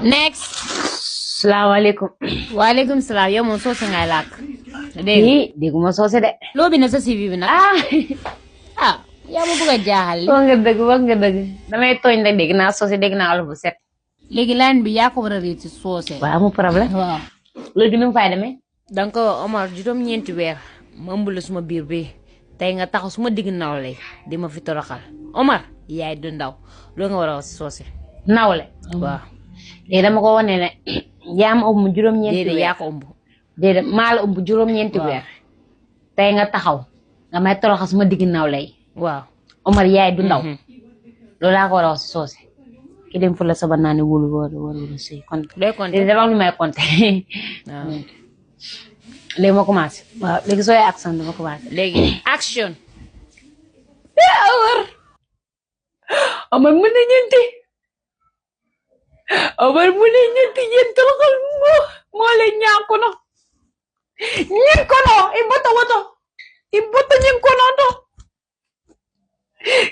next. salaamaaleykum. waaleykum salaam yow moom soose ngay làkk. dégguma soose de. loo bi ne sa CV bi nag. yaa ma bëgg a jaaxal. wax nga dëgg damay tooñ rek dégg naa soose dégg naa olof bu set. léegi line bi yaa ko war a réer ci soose. waaw amul problème. waaw. léegi nu mu fay demee. donc Omar juróom-ñeenti weer ma ëmb la suma biir bi tey nga taxaw suma digg nawle di ma fi toroxal Omar yaay du ndaw loo nga war a wax si soose. nawle. waaw. léegi dama ko wane ne yaa ma ëmb juróom-ñeenti weer. déedéet yaa ko ëmb. déedéet maa la ëmb juróom-ñeenti weer. tey nga taxaw nga may toroxal suma digg nawle yi. waaw. Omar yaay du ndaw. loolu laa ko war a wax si soose. ki dem fu la saba naa ne wóolu wóolu sëy kon. day compter léegi dafa am lu may compter. waaw. léegi ma commencé. waaw léegi sooy action dama commencé. léegi action. Omar mu ne ñeenti. Omar mu ne ñeenti yéen toroxal moo leen ñaakono. ñinkono i boto ñinkono to.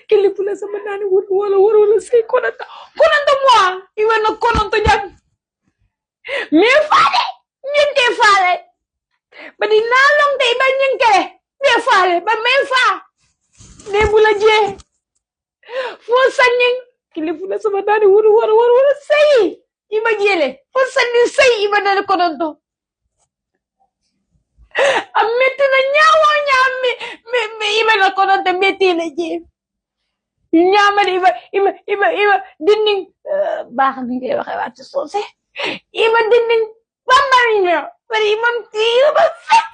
Kili pula sama nani wala sey konanta. Konanta moi iwe no konanta jang. Me fale ñinte fale. Ba di nalong te ba ñinke. Me fale ba me fa. Ne bula je. Fo sanyin kili pula sama nani wala sey. Iba jele. Fo sanyin sey iba na konanto. Amete na nyawo me iba na konanta meti le je. Ñaama iba dinding baax ni ngay waxe waat ci soose iba dinding bambariño bari man iba fekk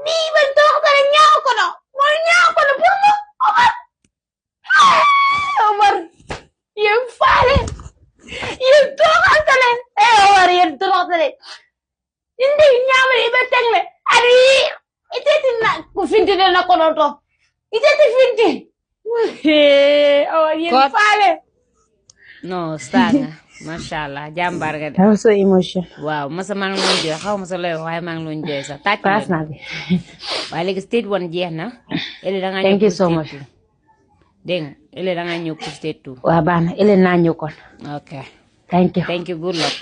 ni iba tox dara ñaaw ko no mo ñaaw ko no pour mo Omar yéen faale yéen toxantale Omar yéen toxantale indi ñaama iba tegle ari iteti na ko finti na ko no to iteti finti yéen faale. non star nga macha allah jàmbaar nga de. I was so emotional. waaw masa maa ngi loon jooy xaw ma sa looy waaye maa ngi loon jooy sax tàcc pass na bi. waaye léegi stage 1 jeex na. ele da nga Thank you so much. dégg nga ele da nga ñëw pour stage 2. waaw baax na ele naa ñëw kon. ok thank you. good luck.